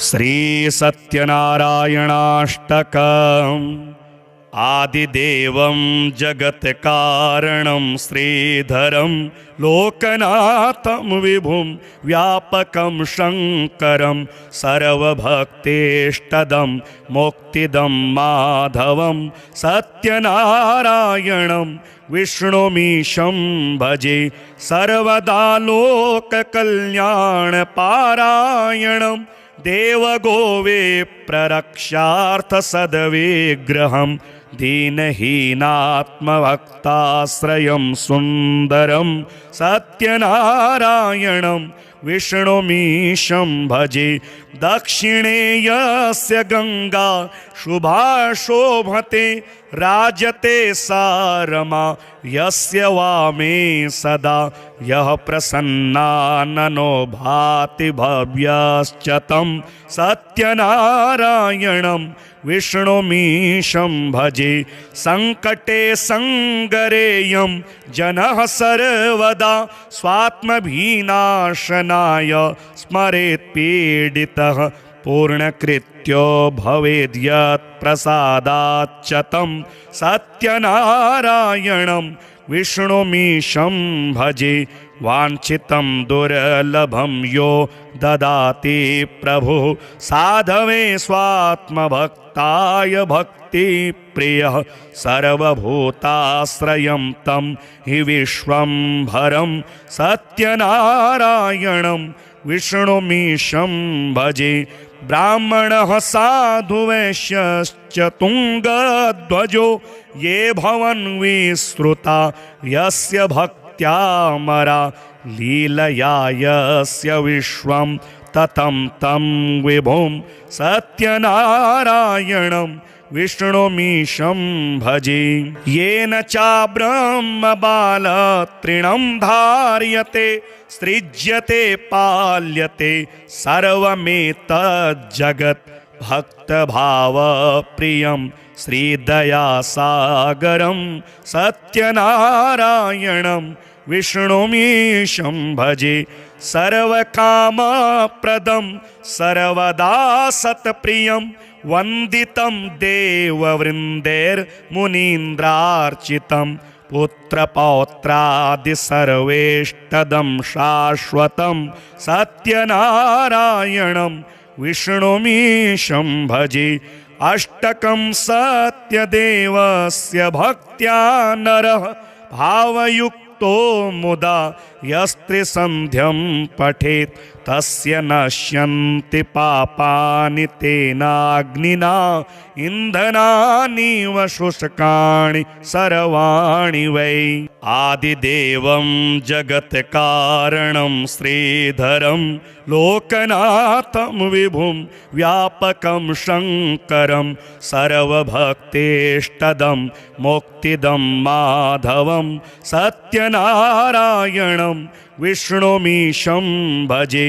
श्री सत्यनारायणाष्टकम् आदिदेवं जगत्कारणं श्रीधरं लोकनाथं विभुं व्यापकं शङ्करं सर्वभक्तेष्टदं मुक्तिदं माधवं सत्यनारायणं विष्णुमीशं भजे सर्वदा लोककल्याणपारायणं देवगोविप्ररक्षार्थसद्विग्रहं दीनहीनात्मभक्ताश्रयं सुन्दरं सत्यनारायणं विष्णुमीशं भजे दक्षिणे यस्य गंगा शुभा शोभते राजते सा रमा यस्य वामे सदा यः प्रसन्नाननो भाति भव्यश्च तं सत्यनारायणं विष्णुमीशं भजे संकटे संगरेयं जनः सर्वदा स्वात्मभीनाशनाय स्मरेत् पीडितः पूर्णकृत्यो भवेद्यत् प्रसादाच्च तं सत्यनारायणं विष्णुमीशं भजे वाञ्छितं दुर्लभं यो ददाति प्रभुः साधवे स्वात्मभक्ताय भक्तिप्रियः सर्वभूताश्रयं तं हि विश्वम्भरं सत्यनारायणं विष्णुमीशं भजे ब्राह्मणः साधुवैश्यश्च तुङ्गध्वजो ये भवन् विश्रुता यस्य भक्त्यामरा लीलया यस्य विश्वं ततं तं विभुं सत्यनारायणं विष्णुमीशं भजे येन चाब्रह्मबालतृणं धार्यते सृज्यते पाल्यते सर्वमेतज्जगत् भक्तभावप्रियं श्रीदयासागरं सत्यनारायणं विष्णुमीशं भजे सर्वकामप्रदं सर्वदा सत्प्रियं वन्दितं देववृन्दैर्मुनीन्द्रार्चितं पुत्रपौत्रादि सर्वेष्टदं शाश्वतं सत्यनारायणं विष्णुमीशं भजे अष्टकं सत्यदेवस्य भक्त्या नरः भावयुक्तो मुदा यस्त्रिसन्ध्यं पठेत् तस्य नश्यन्ति पापानि तेनाग्निना इन्धनानिव शुष्काणि सर्वाणि वै आदिदेवं जगत्कारणं श्रीधरं लोकनाथं विभुं व्यापकं शङ्करं सर्वभक्तेष्टदं मुक्तिदं माधवं सत्यनारायणं विष्णुमीशं भजे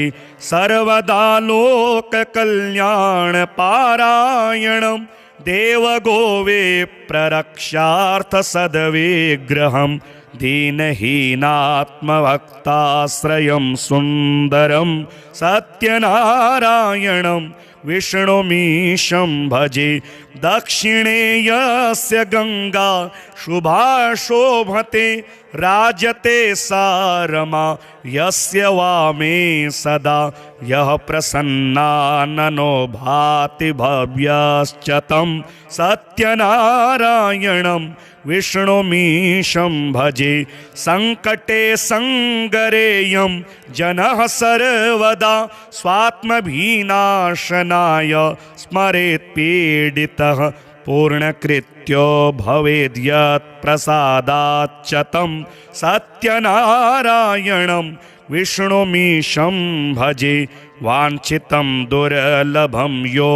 सर्वदा लोककल्याणपारायणं देवगोविप्ररक्षार्थसद्विग्रहं दीनहीनात्मभक्ताश्रयं सुन्दरं सत्यनारायणं विष्णुमीशं भजे दक्षिणे यस्य गंगा शुभा शोभते राजते सा रमा यस्य वामे सदा यः प्रसन्नाननो भाति भव्यश्च तं सत्यनारायणं विष्णुमीशं भजे संकटे संगरेयं जनः सर्वदा स्वात्मभीनाशनाय स्मरेत् पीडितः पूर्णकृत्यो भवेद्यत् प्रसादाच्च तं सत्यनारायणं विष्णुमीशं भजे वाञ्छितं दुर्लभं यो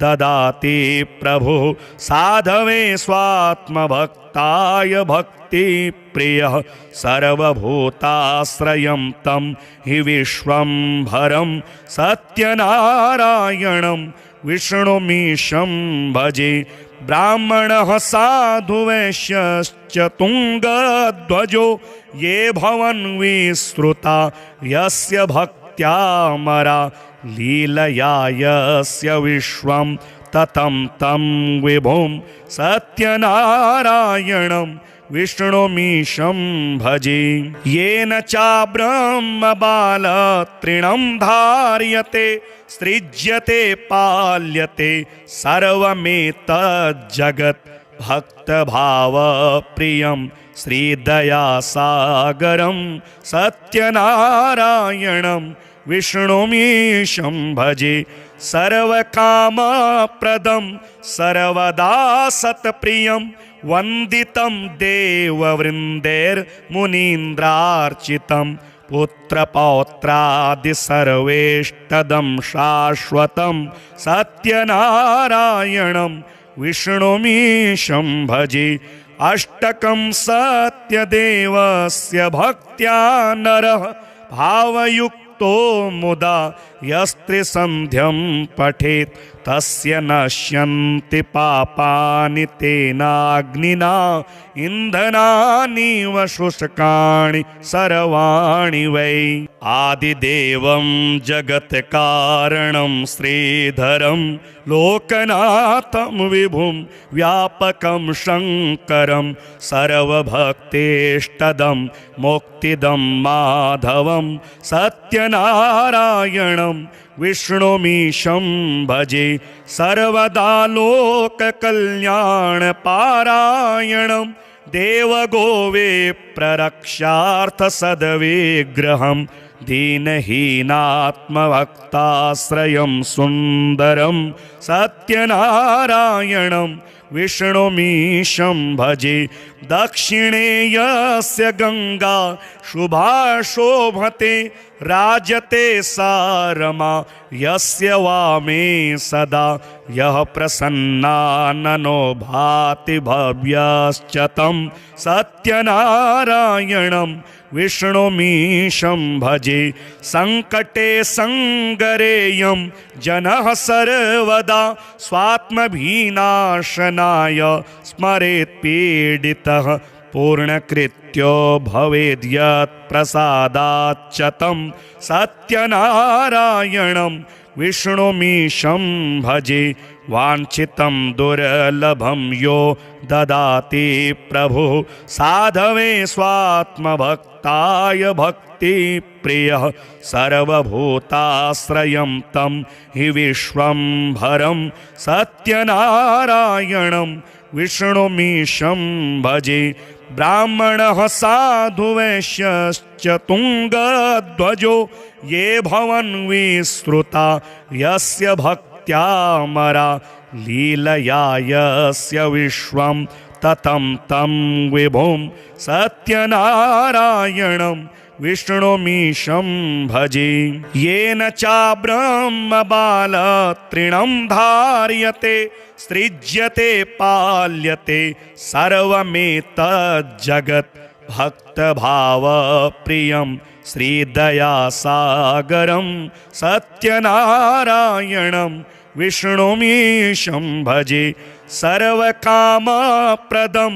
ददाति प्रभुः साधवे स्वात्मभक्ताय भक्तिप्रियः सर्वभूताश्रयं तं हि विश्वम्भरं सत्यनारायणं विष्णुमीशं भजे ब्राह्मणः साधुवैश्यश्च तुङ्गध्वजो ये भवन् विश्रुता यस्य भक्त्यामरा लीलया यस्य विश्वं ततं तं विभुं सत्यनारायणं विष्णुमीशं भजे। येन चाब्रह्मबालतृणं धार्यते सृज्यते पाल्यते सर्वमेतज्जगत् भक्तभावप्रियं श्रीदयासागरं सत्यनारायणं विष्णुमीशं भजे। सर्वकामप्रदं सर्वदा सत्प्रियं वन्दितं देववृन्दैर्मुनीन्द्रार्चितं पुत्रपौत्रादिसर्वेष्टदं शाश्वतं सत्यनारायणं विष्णुमीशं भजे। अष्टकं सत्यदेवस्य भक्त्या नरः भावयुक्तो मुदा यस्त्रिसन्ध्यं पठेत् तस्य नश्यन्ति पापानि तेनाग्निना इन्धनानीव शुष्काणि सर्वाणि वै। आदिदेवं जगत्कारणं श्रीधरं लोकनाथं विभुं व्यापकं शङ्करं सर्वभक्तेष्टदं मुक्तिदं माधवं सत्यनारायणं विष्णुमीशं भजे। सर्वदा लोककल्याणपारायणं देवगोविप्ररक्षार्थसद्विग्रहं दीनहीनात्मभक्ताश्रयं सुन्दरं सत्यनारायणं विष्णुमीशं भजे। दक्षिणे यस्य गंगा शुभा शोभते राजते सारमा यस्य वामे सदा यः प्रसन्नाननो भाति भव्यश्च तं सत्यनारायणं विष्णुमीशं भजे। संकटे संगरेयं जनः सर्वदा स्वात्मभीनाशनाय स्मरेत् पीडितः पूर्णकृत्यो भवेद्यत् प्रसादाच्च तं सत्यनारायणं विष्णुमीशं भजे। वाञ्छितं दुर्लभं यो ददाति प्रभुः साधवे स्वात्मभक्ताय भक्तिप्रियः सर्वभूताश्रयं तं हि विश्वम्भरं सत्यनारायणं विष्णुमीशं भजे। ब्राह्मणः साधु वैश्यश्च तुङ्गध्वजो ये भवन् विश्रुता यस्य भक्त्यामरा लीलया यस्य विश्वं ततं तं विभुं सत्यनारायणं विष्णुमीशं भजे। येन चाब्रह्मबालतृणं धार्यते सृज्यते पाल्यते सर्वमेतज्जगत् भक्तभावप्रियं श्रीदयासागरं सत्यनारायणं विष्णुमीशं भजे। सर्वकामप्रदं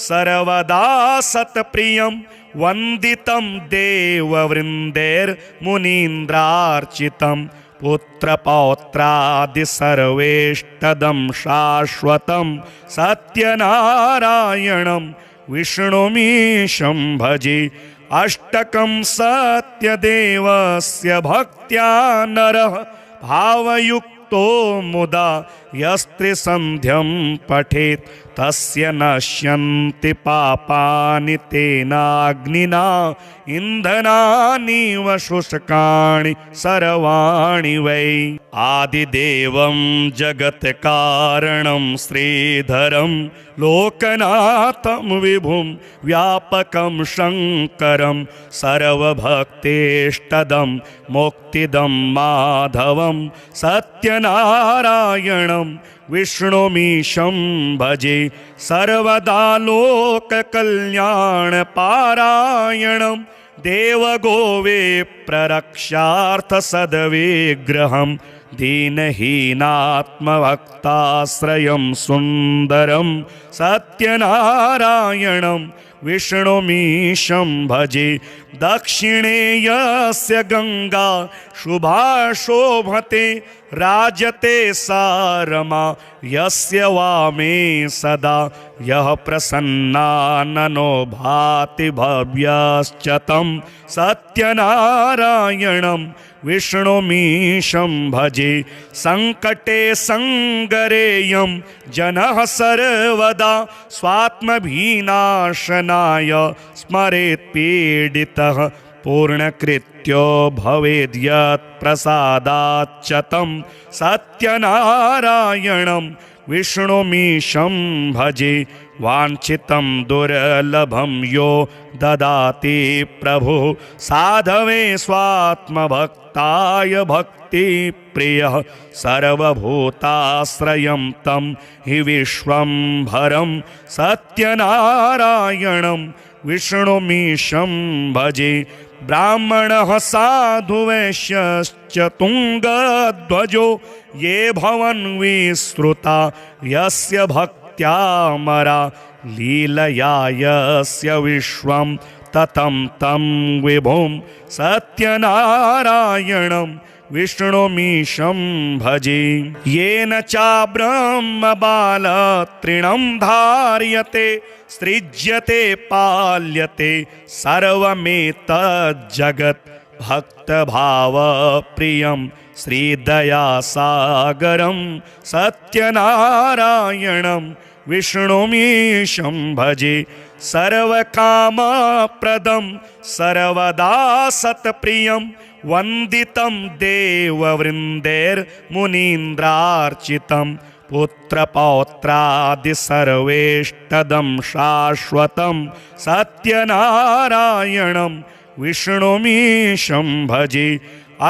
सर्वदा सत्प्रियं वन्दितं देववृन्दैर्मुनीन्द्रार्चितं पुत्रपौत्रादिसर्वेष्टदं शाश्वतं सत्यनारायणं विष्णुमीशं भजे। अष्टकं सत्यदेवस्य भक्त्या नरः भावयुक्तो मुदा यस्त्रिसन्ध्यं पठेत् तस्य नश्यन्ति पापानि तेनाग्निना इन्धनानीव शुष्काणि सर्वाणि वै। आदिदेवं जगत्कारणं श्रीधरं लोकनाथं विभुं व्यापकं शङ्करं सर्वभक्तेष्टदं मुक्तिदं माधवं सत्यनारायणं विष्णुमीशं भजे। सर्वदा लोककल्याणपारायणं देवगोविप्ररक्षार्थसद्विग्रहं दीनहीनात्मभक्ताश्रयं सुन्दरं सत्यनारायणं विष्णुमीशं भजे। दक्षिणे यस्य गंगा शुभा शोभते राजते सा रमा यस्य वामे सदा यः प्रसन्नाननो भाति भव्यश्च तं सत्यनारायणं विष्णुमीशं भजे। संकटे संगरेयं जनः सर्वदा स्वात्मभीनाशनाय स्मरेत् पीडितः पूर्णकृत्यो भवेद्यत् प्रसादाच्च तं सत्यनारायणं विष्णुमीशं भजे। वाञ्छितं दुर्लभं यो ददाति प्रभुः साधवे स्वात्मभक्ताय भक्तिप्रियः। सर्वभूताश्रयं तं हि विश्वम्भरं सत्यनारायणं विष्णुमीशं भजे। ब्राह्मणः साधु वैश्यश्च तुङ्गध्वजो ये भवन् विश्रुता यस्य भक्त्यामरा लीलया यस्य विश्वं ततं तं विभुं सत्यनारायणं विष्णुमीशं भजे। येन चाब्रह्मबालतृणं धार्यते सृज्यते पाल्यते सर्वमेतज्जगत् भक्तभावप्रियं श्रीदयासागरं सत्यनारायणं विष्णुमीशं भजे। सर्वकामप्रदं सर्वदा सत्प्रियं वन्दितं देववृन्दैर्मुनीन्द्रार्चितं पुत्रपौत्रादि सर्वेष्टदं शाश्वतं सत्यनारायणं विष्णुमीशं भजे।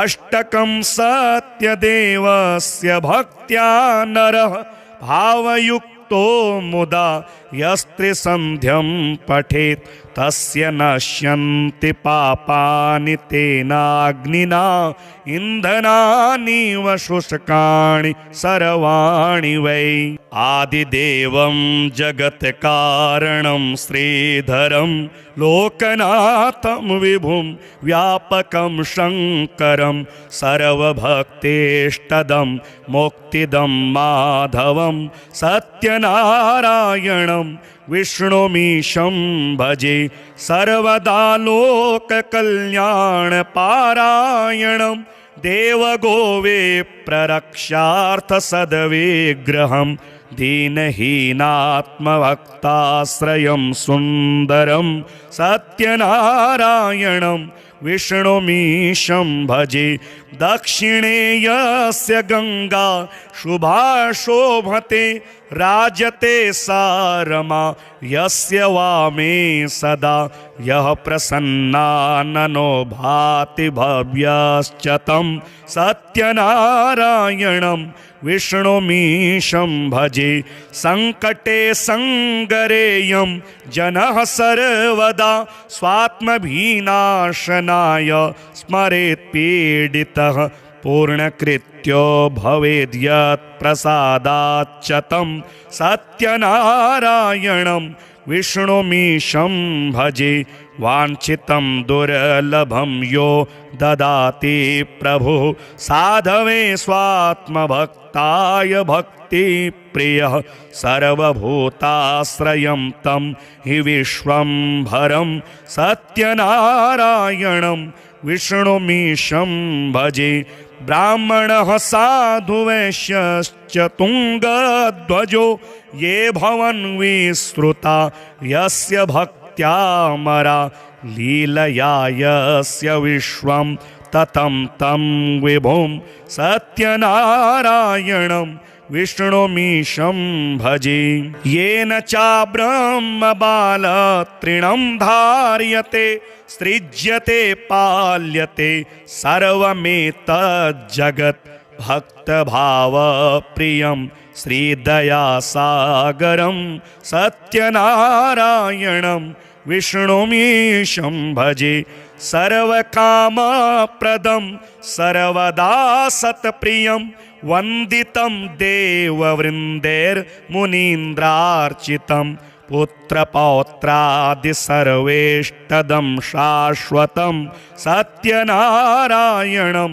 अष्टकं सत्यदेवस्य भक्त्या नरः भावयुक्तो मुदा यस्त्रिसन्ध्यं पठेत् तस्य नश्यन्ति पापानि तेनाग्निना इन्धनानीव शुष्काणि सर्वाणि वै। आदिदेवं जगत्कारणं श्रीधरं लोकनाथं विभुं व्यापकं शङ्करं सर्वभक्तेष्टदं मुक्तिदं माधवं सत्यनारायणं विष्णुमीशं भजे। सर्वदा लोककल्याणपारायणं देवगोवे प्ररक्षार्थसद्विग्रहं दीनहीनात्मभक्ताश्रयं सुन्दरं सत्यनारायणं विष्णुमीशं भजे। दक्षिणे यस्य गंगा शुभा शोभते राजते सा रमा यस्य वामे सदा यः प्रसन्नाननो भाति भव्यश्च तं सत्यनारायणं विष्णुमीशं भजे। संकटे संगरेयं जनः सर्वदा स्वात्मभीनाशनाय स्मरेत् पीडितः पूर्णकृत्यो भवेद्यत् प्रसादाच्च तं सत्यनारायणं विष्णुमीशं भजे। वाञ्छितं दुर्लभं यो ददाति प्रभुः साधवे स्वात्मभक्ताय भक्तिप्रियः। सर्वभूताश्रयं तं हि विश्वम्भरं सत्यनारायणं विष्णुमीशं भजे। ब्राह्मणः साधु वैश्यश्च तुङ्गध्वजो ये भवन् विश्रुता यस्य भक्त्यामरा लीलया यस्य विश्वं ततं तं विभुं सत्यनारायणं विष्णुमीशं भजे। येन चाब्रह्मबालतृणं धार्यते सृज्यते पाल्यते सर्वमेतज्जगत् भक्तभावप्रियं श्रीदयासागरं सत्यनारायणं विष्णुमीशं भजे। सर्वकामप्रदं सर्वदा सत्प्रियं वन्दितं देववृन्दैर्मुनीन्द्रार्चितं पुत्रपौत्रादि सर्वेष्टदं शाश्वतं सत्यनारायणं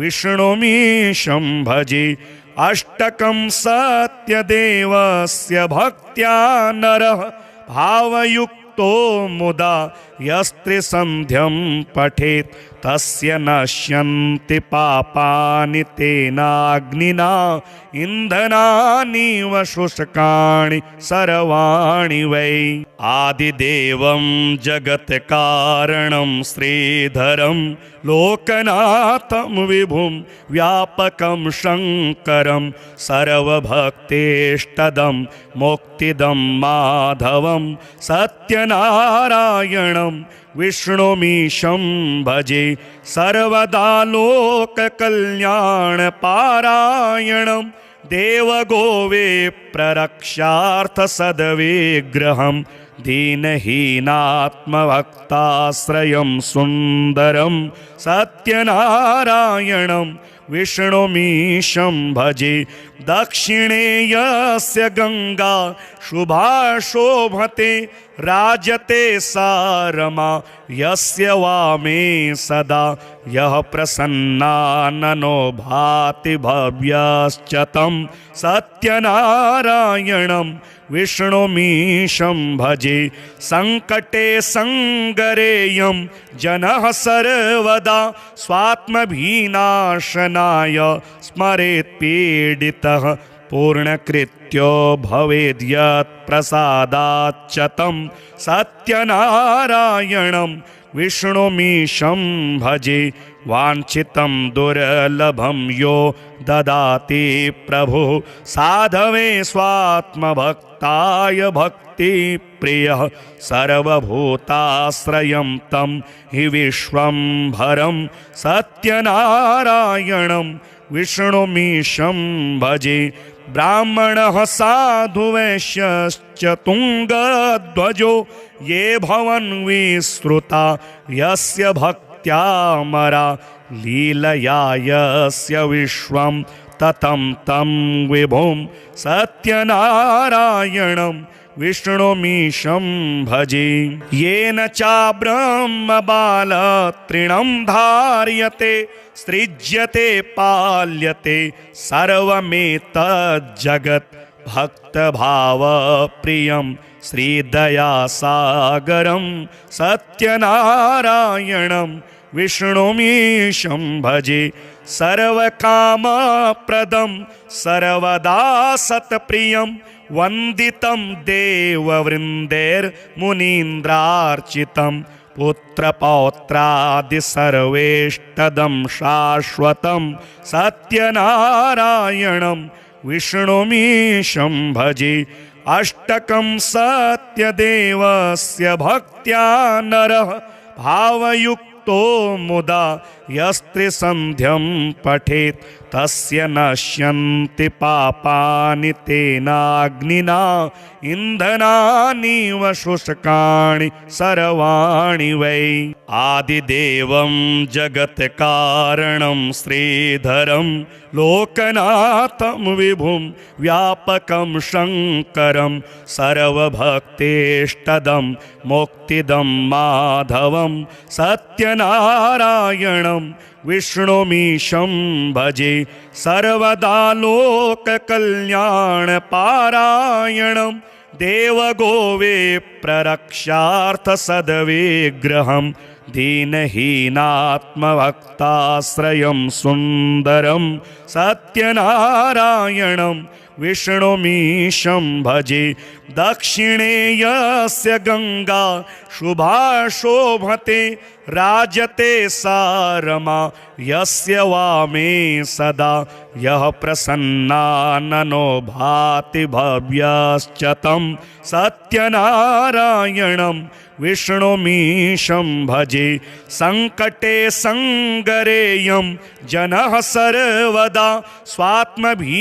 विष्णुमीशं भजे। अष्टकं सत्यदेवस्य भक्त्या नरः भावयुक्तो मुदा यस्त्रिसन्ध्यं पठेत् तस्य नश्यन्ति पापानि तेनाग्निना इन्धनानीव शुष्काणि सर्वाणि वै। आदिदेवं जगत्कारणं श्रीधरं लोकनाथं विभुं व्यापकं शङ्करं सर्वभक्तेष्टदं मुक्तिदं माधवं सत्यनारायणं विष्णुमीशं भजे। सर्वदा लोककल्याणपारायणं देवगोविप्ररक्षार्थसद्विग्रहं दीनहीनात्मभक्ताश्रयं सुन्दरं सत्यनारायणं विष्णुमीशं भजे। दक्षिणे यस्य गंगा शुभा शोभते राजते सा रमा यस्य वामे सदा यः प्रसन्नाननो भाति भव्यश्च तं सत्यनारायणं विष्णुमीशं भजे। संकटे संगरेयं जनः सर्वदा स्वात्मभीनाशनाय स्मरेत् पीडितः पूर्णकृत्यो भवेद्यत् प्रसादाच्च तं सत्यनारायणं विष्णुमीशं भजे। वाञ्छितं दुर्लभं यो ददाति प्रभुः साधवे स्वात्मभक्ताय भक्तिप्रियः सर्वभूताश्रयं तं हि विश्वम्भरं सत्यनारायणं विष्णुमीशं भजे। ब्राह्मणः साधु वैश्यश्च तुङ्गध्वजो ये भवन् विश्रुता यस्य भक्त्यामरा लीलया यस्य विश्वं ततं तं विभुं सत्यनारायणं विष्णुमीशं भजे। येन चाब्रह्मबालतृणं धार्यते सृज्यते पाल्यते सर्वमेतज्जगत् भक्तभावप्रियं श्रीदयासागरं सत्यनारायणं विष्णुमीशं भजे। सर्वकामप्रदं सर्वदा सत्प्रियं वन्दितं देववृन्दैर्मुनीन्द्रार्चितं पुत्रपौत्रादि सर्वेष्टदं शाश्वतं सत्यनारायणं विष्णुमीशं भजे। अष्टकं सत्यदेवस्य भक्त्या नरः भावयुक्तो मुदा यस्त्रिसन्ध्यं पठेत् तस्य नश्यन्ति पापानि तेनाग्निना इन्धनानीव शुष्काणि सर्वाणि वै। आदिदेवं जगत्कारणं श्रीधरं लोकनाथं विभुं व्यापकं शङ्करं सर्वभक्तेष्टदं मुक्तिदं माधवं सत्यनारायणं विष्णुमीशं भजे। सर्वदा लोककल्याणपारायणं देवगोविप्ररक्षार्थसद्विग्रहं दीनहीनात्मभक्ताश्रयं सुन्दरं सत्यनारायणं विष्णुमीशं भजे। दक्षिणे यस्य गंगा शुभा शोभते राजते सा रमा यस्य वामे सदा यः प्रसन्नाननो भाति भव्यश्च तं सत्यनारायणं विष्णुमीशं भजे। संकटे संगरेयं जनः सर्वदा स्वात्मभीनाशनाय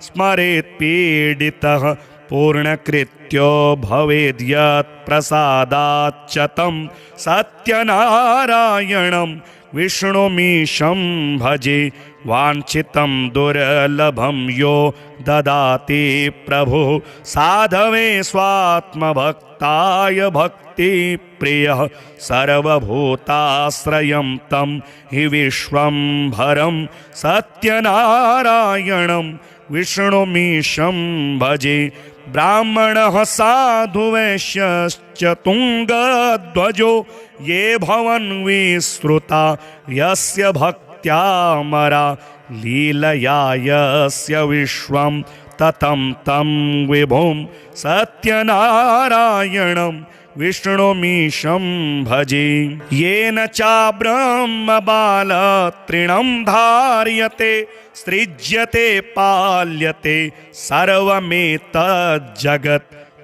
स्मरेत् पीडितः पूर्णकृत्यो पूर्णकृत्यो भवेद्यत्प्रसादाच्च तं सत्यनारायणं विष्णुमीशं भजे। वाञ्छितं दुर्लभं यो ददाति प्रभुः साधवे स्वात्मभक्ताय भक्तिप्रियः। सर्वभूताश्रयं तं हि विश्वम्भरं सत्यनारायणं विष्णुमीशं भजे। ब्राह्मणः साधुवैश्यश्च तुङ्गध्वजो ये भवन् विश्रुता यस्य भक्त्यामरा। लीलया यस्य विश्वं ततं तं विभुं सत्यनारायणं विष्णुमीशं भजे। येन चाब्रह्मबालतृणं धार्यते सृज्यते पाल्यते सर्वमेतज्जगत्।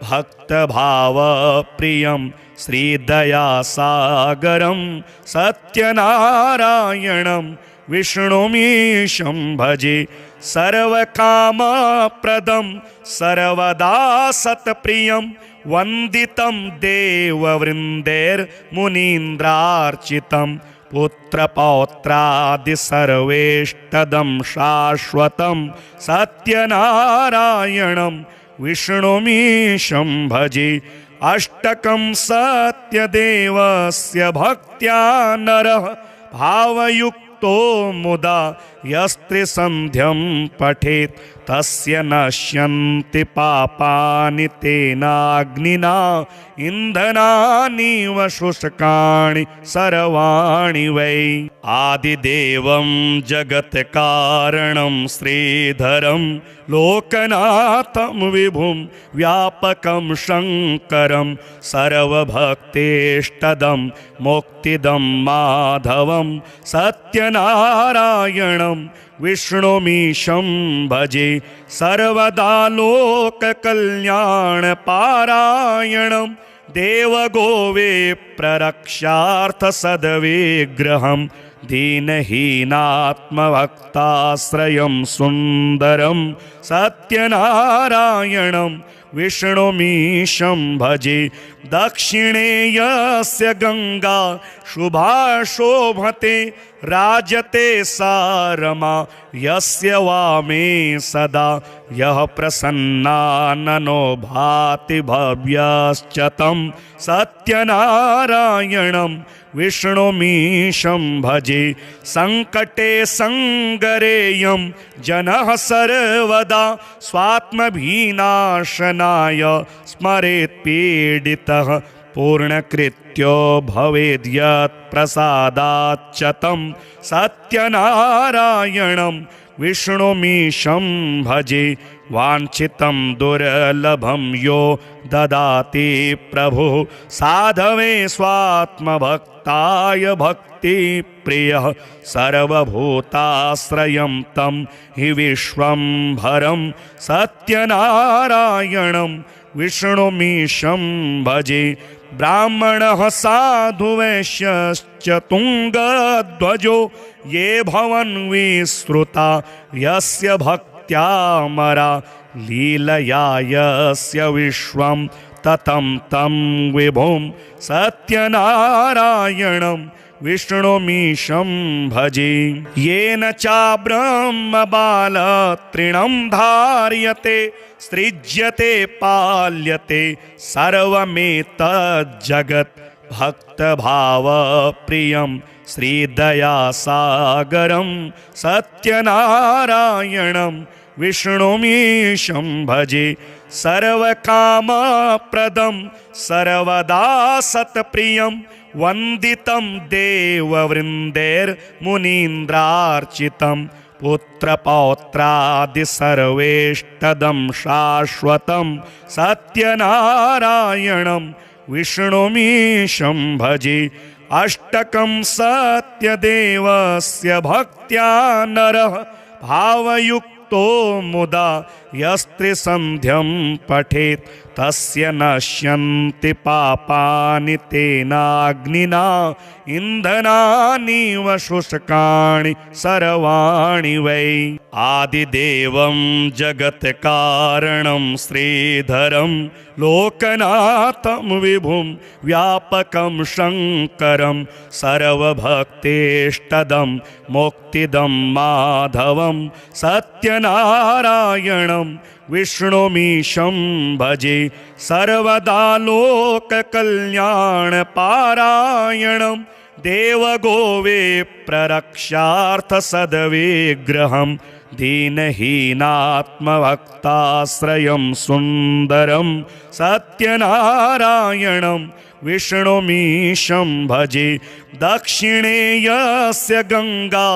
भक्तभावप्रियं श्रीदयासागरं सत्यनारायणं विष्णुमीशं भजे। सर्वकामप्रदं सर्वदा सत्प्रियं वन्दितं देववृन्दैर्मुनीन्द्रार्चितं। पुत्रपौत्रादि सर्वेष्टदं शाश्वतं सत्यनारायणं विष्णुमीशं भजे। अष्टकं सत्यदेवस्य भक्त्या नरः भावयुक्तो मुदा यस्त्रिसन्ध्यं पठेत् तस्य नश्यन्ति पापानि तेनाग्निना इन्धनानीव शुष्काणि सर्वाणि वै। आदिदेवं जगत्कारणं श्रीधरं लोकनाथं विभुं व्यापकं शङ्करं सर्वभक्तेष्टदं मुक्तिदं माधवं सत्यनारायणं विष्णुमीशं भजे। सर्वदा लोककल्याणपारायणं देवगोविप्ररक्षार्थसद्विग्रहं दीनहीनात्मभक्ताश्रयं सुन्दरं सत्यनारायणं विष्णुमीशं भजे। दक्षिणे यस्य गंगा शुभा शोभते राजते सारमा यस्य वामे सदा। यः प्रसन्नाननो भाति भव्यश्च तं सत्यनारायणं विष्णुमीशं भजे। संकटे संगरेयं जनः सर्वदा स्वात्मभीनाशनाय स्मरेत् पीडितः। पूर्णकृत्यो भवेद्यत्प्रसादाच्च तं सत्यनारायणं विष्णुमीशं भजे। वाञ्छितं दुर्लभं यो ददाति प्रभुः साधवे स्वात्मभक्ताय भक्तिप्रियः। सर्वभूताश्रयं तं हि विश्वम्भरं सत्यनारायणं विष्णुमीशं भजे। ब्राह्मणः साधुवैश्यश्च तुङ्गध्वजो ये भवन् विश्रुता यस्य भक्त्यामरा। लीलया यस्य विश्वं ततं तं विभुं सत्यनारायणं विष्णुमीशं भजे। येन चाब्रह्मबालतृणं धार्यते सृज्यते पाल्यते सर्वमेतज्जगत्। भक्तभावप्रियं श्रीदयासागरं सत्यनारायणं विष्णुमीशं भजे। सर्वकामप्रदं सर्वदा सत्प्रियं वन्दितं देववृन्दैर्मुनीन्द्रार्चितं। पुत्रपौत्रादि सर्वेष्टदं शाश्वतं सत्यनारायणं विष्णुमीशं भजे। अष्टकं सत्यदेवस्य भक्त्या नरः भावयुक्तो मुदा यस्त्रिसन्ध्यं पठेत् तस्य नश्यन्ति पापानि तेनाग्निना इन्धनानिव शुष्काणि सर्वाणि वै। आदिदेवं जगत्कारणं श्रीधरं लोकनाथं विभुं व्यापकं शङ्करं सर्वभक्तेष्टदं मुक्तिदं माधवं सत्यनारायणं विष्णुमीशं भजे सर्वदा लोककल्याणपारायणं देवगोविप्ररक्षार्थसद्विग्रहं दीनहीनात्मभक्ताश्रयं सुन्दरं सत्यनारायणं विष्णुमीशं भजे। दक्षिणे यस्य गंगा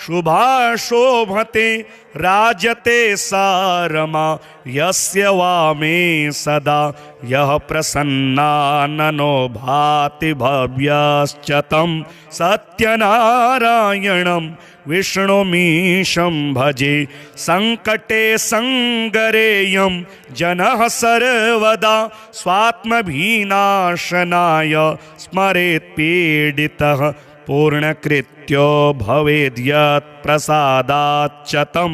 शुभा शोभते राजते सा रमा यस्य वामे सदा यः प्रसन्नाननो भाति भव्यश्च तं सत्यनारायणं विष्णुमीशं भजे। संकटे संगरेयं जनः सर्वदा स्वात्मभीनाशनाय स्मरेत् पीडितः पूर्णकृत्यो भवेद्यत् प्रसादाच्च तं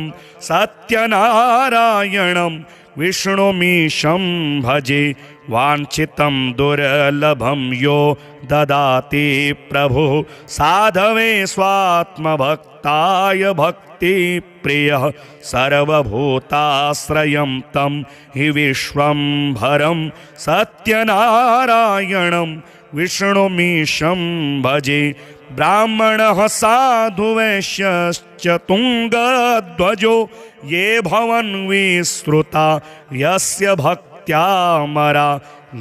सत्यनारायणं विष्णुमीशं भजे। वाञ्छितं दुर्लभं यो ददाति प्रभुः साधवे स्वात्मभक्ताय भक्तिप्रियः सर्वभूताश्रयं तं हि विश्वम्भरं सत्यनारायणं विष्णुमीशं भजे। ब्राह्मणः साधुवैश्यश्च तुङ्गध्वजो ये भवन् विश्रुता यस्य भक्त्यामरा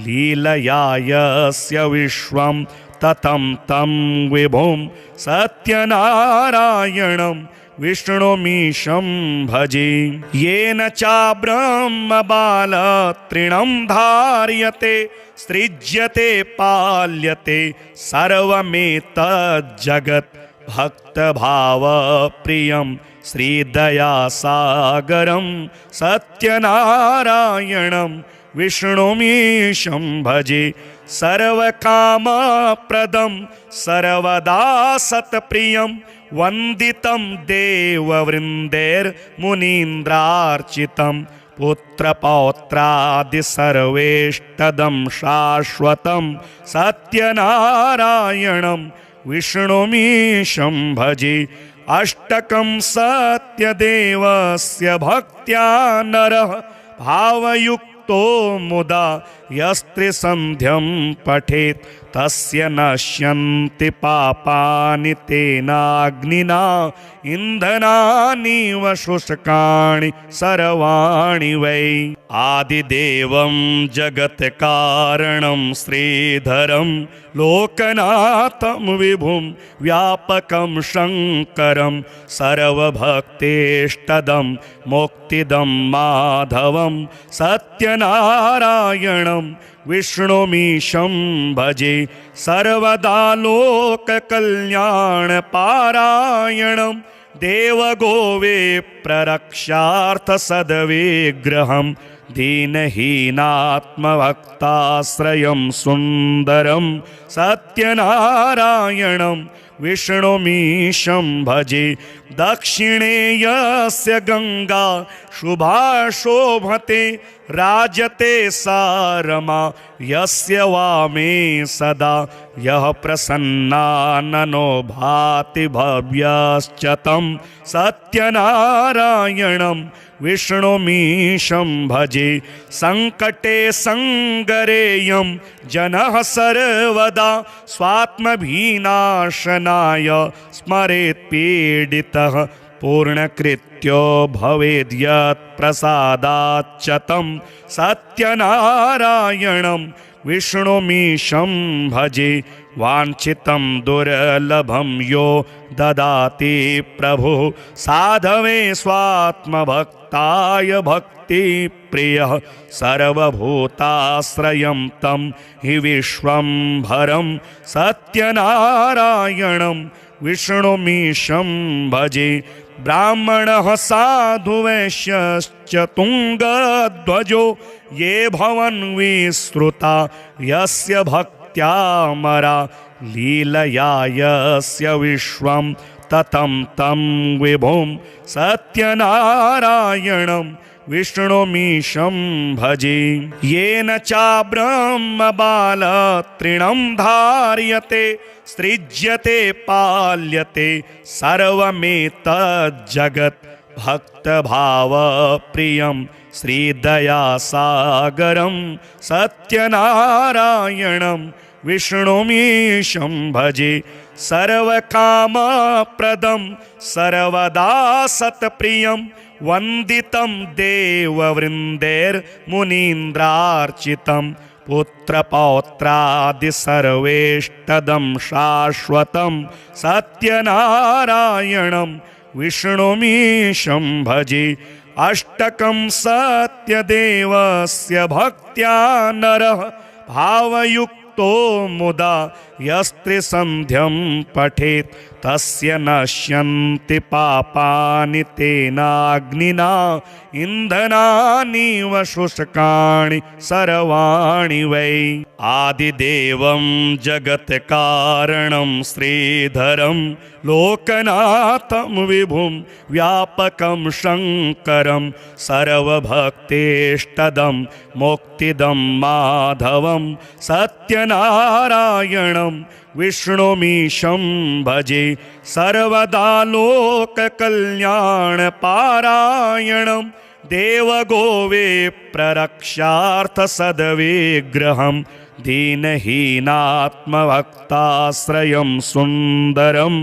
लीलया यस्य विश्वं ततं तं विभुं सत्यनारायणं विष्णुमीशं भजे। येन चाब्रह्मबालतृणं धार्यते सृज्यते पाल्यते सर्वमेतज्जगत् भक्तभावप्रियं श्रीदयासागरं सत्यनारायणं विष्णुमीशं भजे। सर्वकामप्रदं सर्वदा सत्प्रियं वन्दितं देववृन्दैर्मुनीन्द्रार्चितं पुत्रपौत्रादि सर्वेष्टदं शाश्वतं सत्यनारायणं विष्णुमीशं भजे। अष्टकं सत्यदेवस्य भक्त्या नरः भावयुक्तो मुदा यस्त्रिसन्ध्यं पठेत् तस्य नश्यन्ति पापानि तेनाग्निना इन्धनानिव शुष्काणि सर्वाणि वै। आदिदेवं जगत्कारणं श्रीधरं लोकनाथं विभुं व्यापकं शङ्करं सर्वभक्तेष्टदं मुक्तिदं माधवं सत्यनारायणं विष्णुमीशं भजे। सर्वदा लोककल्याणपारायणं देवगोविप्ररक्षार्थसद्विग्रहं दीनहीनात्मभक्ताश्रयं सुन्दरं सत्यनारायणं विष्णुमीशं भजे। दक्षिणे यस्य गंगा शुभा शोभते राजते सा रमा यस्य वामे सदा यः प्रसन्नाननो भाति भव्यश्च तं सत्यनारायणं विष्णुमीशं भजे। संकटे संगरेयं जनः सर्वदा स्वात्मभीनाशनाय स्मरेत् पीडितः पूर्णकृत्यो भवेद्यत् प्रसादाच्च तं सत्यनारायणं विष्णुमीशं भजे। वाञ्छितं दुर्लभं यो ददाति प्रभुः साधवे स्वात्मभक्ताय भक्तिप्रियः सर्वभूताश्रयं तं हि विश्वम्भरं सत्यनारायणं विष्णुमीशं भजे। ब्राह्मणः साधु वैश्यश्च तुङ्गध्वजो ये भवन् विश्रुता यस्य भक्त्यामरा लीलया यस्य विश्वं ततं तं विभुं सत्यनारायणं विष्णुमीशं भजे। येन चाब्रह्मबालतृणं धार्यते सृज्यते पाल्यते सर्वमेतज्जगत् भक्तभावप्रियं श्रीदयासागरं सत्यनारायणं विष्णुमीशं भजे। सर्वकामप्रदं सर्वदा सत्प्रियं वन्दितं देववृन्दैर्मुनीन्द्रार्चितं पुत्रपौत्रादि सर्वेष्टदं शाश्वतं सत्यनारायणं विष्णुमीशं भजे। अष्टकं सत्यदेवस्य भक्त्या नरः भावयुक्तो मुदा यस्त्रिसन्ध्यं पठेत् तस्य नश्यन्ति पापानि तेनाग्निना इन्धनानीव शुष्काणि सर्वाणि वै। आदिदेवं जगत्कारणं श्रीधरं लोकनाथं विभुं व्यापकं शङ्करं सर्वभक्तेष्टदं मुक्तिदं माधवं सत्यनारायणं विष्णुमीशं भजे। सर्वदा लोककल्याणपारायणं देवगोविप्ररक्षार्थसद्विग्रहं दीनहीनात्मभक्ताश्रयं सुन्दरं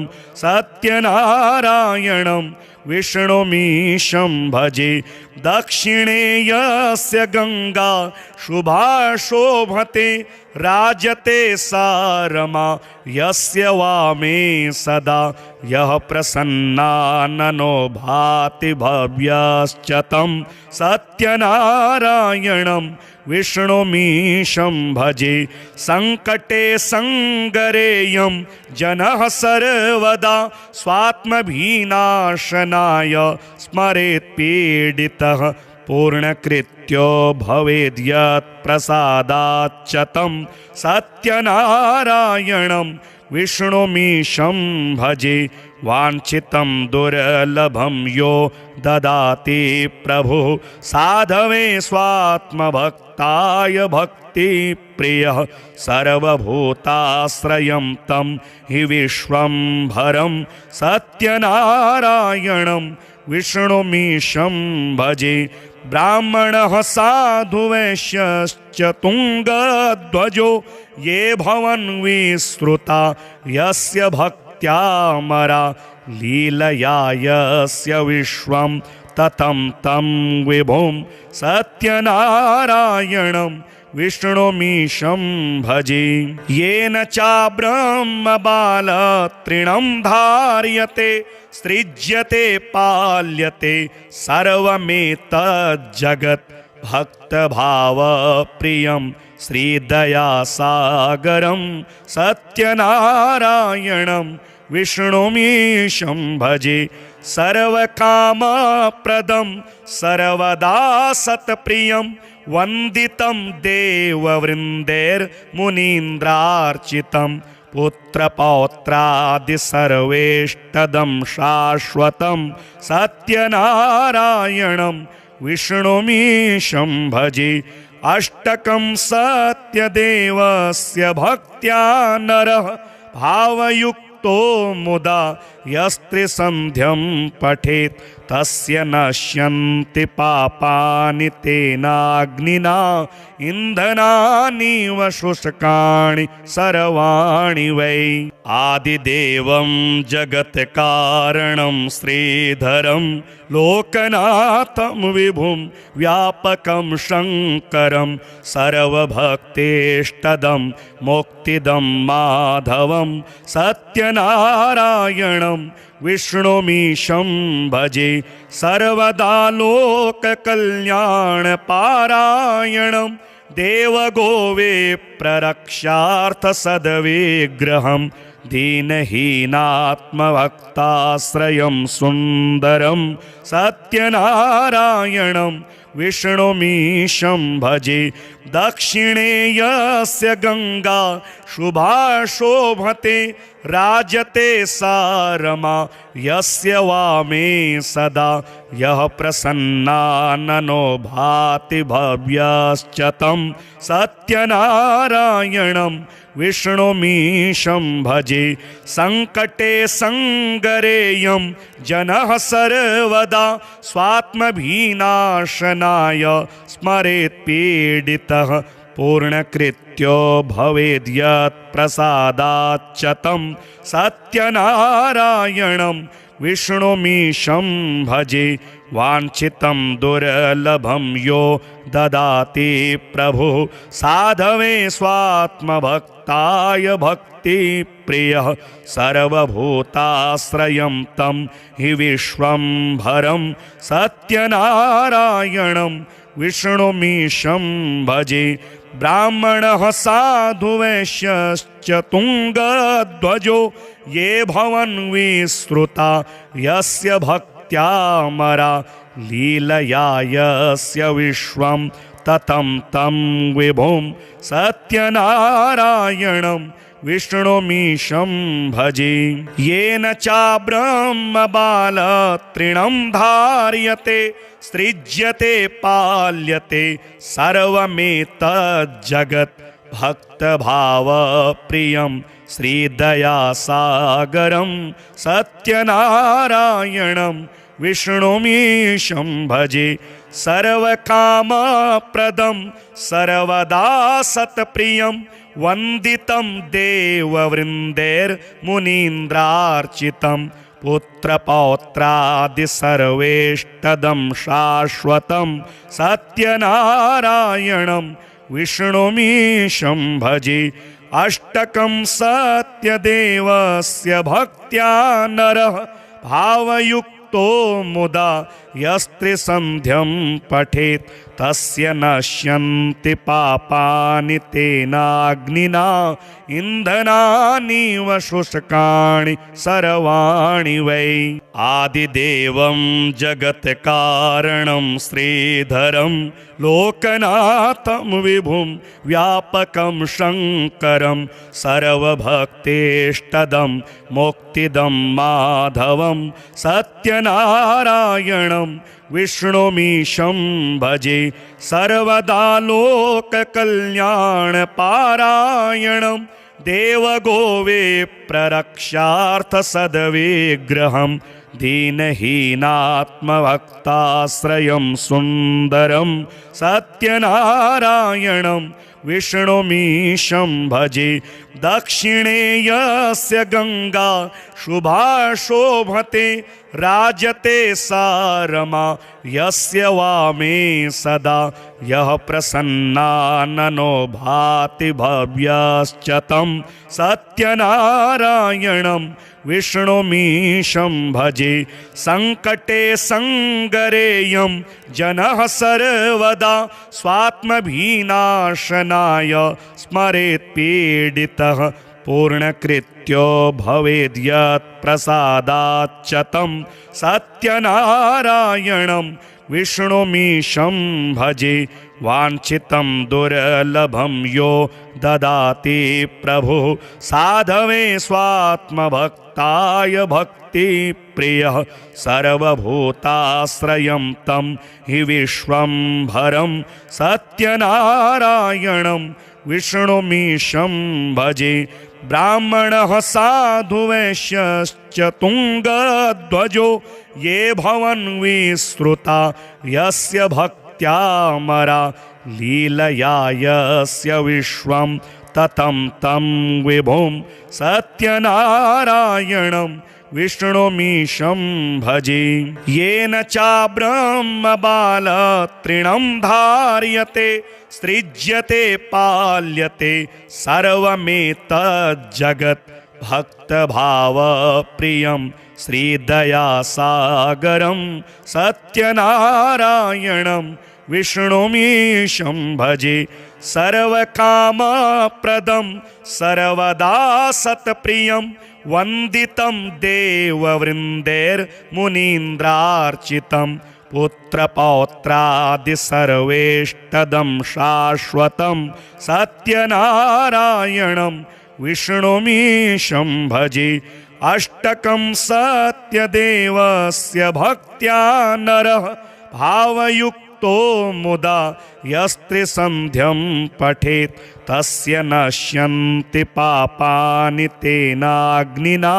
सत्यनारायणं विष्णुमीशं भजे। दक्षिणे यस्य गंगा शुभा शोभते राजते सा रमा यस्य वामे सदा यः प्रसन्नाननो भाति भव्यश्च तं सत्यनारायणं विष्णुमीशं भजे। संकटे संगरेयं जनः सर्वदा स्वात्मभीनाशनाय स्मरेत् पीडितः पूर्णकृत्यो भवेद्यत् प्रसादाच्च तं सत्यनारायणं विष्णुमीशं भजे। वाञ्छितं दुर्लभं यो ददाति प्रभुः साधवे स्वात्मभक्ताय भक्तिप्रियः सर्वभूताश्रयं तं हि विश्वम्भरं सत्यनारायणं विष्णुमीशं भजे। ब्राह्मणः साधु वैश्यश्च तुङ्गध्वजो ये भवन् विश्रुता यस्य भक्त्यामरा लीलया यस्य विश्वं ततं तं विभुं सत्यनारायणं विष्णुमीशं भजे। येन चाब्रह्मबालतृणं धार्यते सृज्यते पाल्यते सर्वमेतज्जगत् भक्तभावप्रियं श्रीदयासागरं सत्यनारायणं विष्णुमीशं भजे। सर्वकामप्रदं सर्वदा सत्प्रियं वन्दितं देववृन्दैर्मुनीन्द्रार्चितं पुत्रपौत्रादि सर्वेष्टदं शाश्वतं सत्यनारायणं विष्णुमीशं भजे। अष्टकं सत्यदेवस्य भक्त्या नरः भावयुक्तो मुदा यस्त्रिसन्ध्यं पठेत् तस्य नश्यन्ति पापानि तेनाग्निना इन्धनानीव शुष्काणि सर्वाणि वै। आदिदेवं जगत्कारणं श्रीधरं लोकनाथं विभुं व्यापकं शङ्करं सर्वभक्तेष्टदं मुक्तिदं माधवं सत्यनारायणं विष्णुमीशं भजे। सर्वदा लोककल्याणपारायणं देवगोविप्ररक्षार्थसद्विग्रहं दीनहीनात्मभक्ताश्रयं सुन्दरं सत्यनारायणं विष्णुमीशं भजे। दक्षिणे यस्य गंगा शुभा शोभते राजते सा रमा यस्य वामे सदा यः प्रसन्नाननो भाति भव्यश्च तं सत्यनारायणं विष्णुमीशं भजे। संकटे संगरेयं जनः सर्वदा स्वात्मभीनाशनाय स्मरेत् पीडितः पूर्णकृत्यो भवेद्यत् प्रसादाच्च तं सत्यनारायणं विष्णुमीशं भजे। वाञ्छितं दुर्लभं यो ददाति प्रभुः साधवे स्वात्मभक्ताय भक्तिप्रियः सर्वभूताश्रयं तं हि विश्वम्भरं सत्यनारायणं विष्णुमीशं भजे। ब्राह्मणः साधु वैश्यश्च तुङ्गध्वजो ये भवन् विश्रुता यस्य भक्त्यामरा लीलया यस्य विश्वं ततं तं विभुं सत्यनारायणं विष्णुमीशं भजे। येन चाब्रह्मबालतृणं धार्यते सृज्यते पाल्यते सर्वमेतज्जगत् भक्तभावप्रियं श्रीदयासागरं सत्यनारायणं विष्णुमीशं भजे। सर्वकामप्रदं सर्वदा सत्प्रियं वन्दितं देववृन्दैर्मुनीन्द्रार्चितं पुत्रपौत्रादि सर्वेष्टदं शाश्वतं सत्यनारायणं विष्णुमीशं भजे। अष्टकं सत्यदेवस्य भक्त्या नरः भावयुक्तो मुदा यस्त्रिसन्ध्यं पठेत् तस्य नश्यन्ति पापानि तेनाग्निना इन्धनानीव शुष्काणि सर्वाणि वै। आदिदेवं जगत्कारणं श्रीधरं लोकनाथं विभुं व्यापकं शङ्करं सर्वभक्तेष्टदं मुक्तिदं माधवं सत्यनारायणं विष्णुमीशं भजे। सर्वदा लोककल्याणपारायणं देवगोविप्ररक्षार्थसद्विग्रहं दीनहीनात्मभक्ताश्रयं सुन्दरं सत्यनारायणं विष्णुमीशं भजे। दक्षिणे यस्य गंगा शुभा शोभते राजते सा रमा यस्य वामे सदा यः प्रसन्नाननो भाति भव्यश्च तं सत्यनारायणं विष्णुमीशं भजे। संकटे संगरेयं जनः सर्वदा स्वात्मभीनाशनाय स्मरेत् पीडितः पूर्णकृत्यो भवेद्यत् प्रसादाच्च तं सत्यनारायणं विष्णुमीशं भजे। वाञ्छितं दुर्लभं यो ददाति प्रभुः साधवे स्वात्मभक्ताय भक्तिप्रियः सर्वभूताश्रयं तं हि विश्वम्भरं सत्यनारायणं विष्णुमीशं भजे। ब्राह्मणः साधु वैश्यश्च तुङ्गध्वजो ये भवन् विश्रुता यस्य भक्त्यामरा लीलया यस्य विश्वं ततं तं विभुं सत्यनारायणं विष्णुमीशं भजे। येन चाब्रह्मबालतृणं धार्यते सृज्यते पाल्यते सर्वमेतज्जगत् भक्तभावप्रियं श्रीदयासागरं सत्यनारायणं विष्णुमीशं भजे सर्वकामप्रदं सर्वदा सत्प्रियं वन्दितं देववृन्दैर्मुनीन्द्रार्चितं पुत्रपौत्रादि सर्वेष्टदं शाश्वतं सत्यनारायणं विष्णुमीशं भजे अष्टकं सत्यदेवस्य भक्त्या नरः भावयुक्तो मुदा यस्त्रिसन्ध्यं पठेत् तस्य नश्यन्ति पापानि तेनाग्निना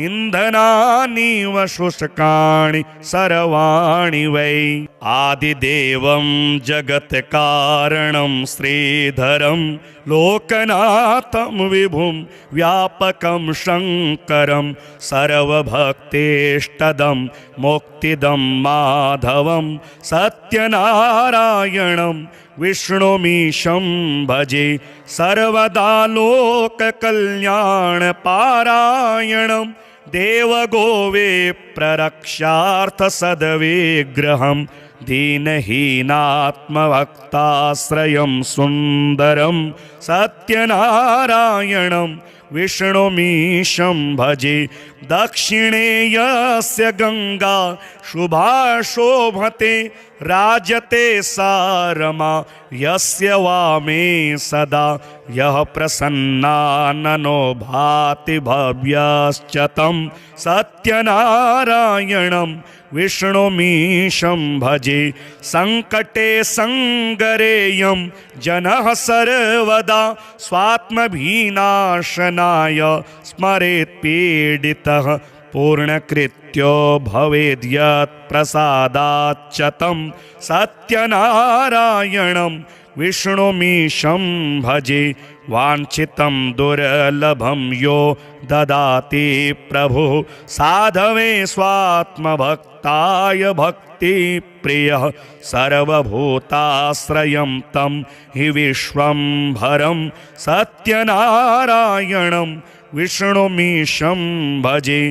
इन्धनानिव शुष्काणि सर्वाणि वै आदिदेवं जगत्कारणं श्रीधरं लोकनाथं विभुं व्यापकं शङ्करं सर्वभक्तेष्टदं मुक्तिदं माधवं सत्यनारायणं विष्णुमीशं भजे सर्वदा लोककल्याणपारायणं देवगोविप्ररक्षार्थसद्विग्रहं दीनहीनात्मभक्ताश्रयं सुन्दरं सत्यनारायणं विष्णुमीशं भजे दक्षिणे यस्य गंगा शुभा शोभते राजते सा रमा यस्य वामे सदा यः प्रसन्नाननो भाति भव्यश्च तं सत्यनारायणं विष्णुमीशं भजे संकटे संगरेयं जनः सर्वदा स्वात्मभीनाशनाय स्मरेत् पीडितः पूर्णकृत्यो भवेद्यत् प्रसादाच्च तं सत्यनारायणं विष्णुमीशं भजे वाञ्छितं दुर्लभं यो ददाति प्रभुः साधवे स्वात्मभक्ताय भक्तिप्रियः सर्वभूताश्रयं तं हि विश्वम्भरं सत्यनारायणं विष्णुमीशं भजे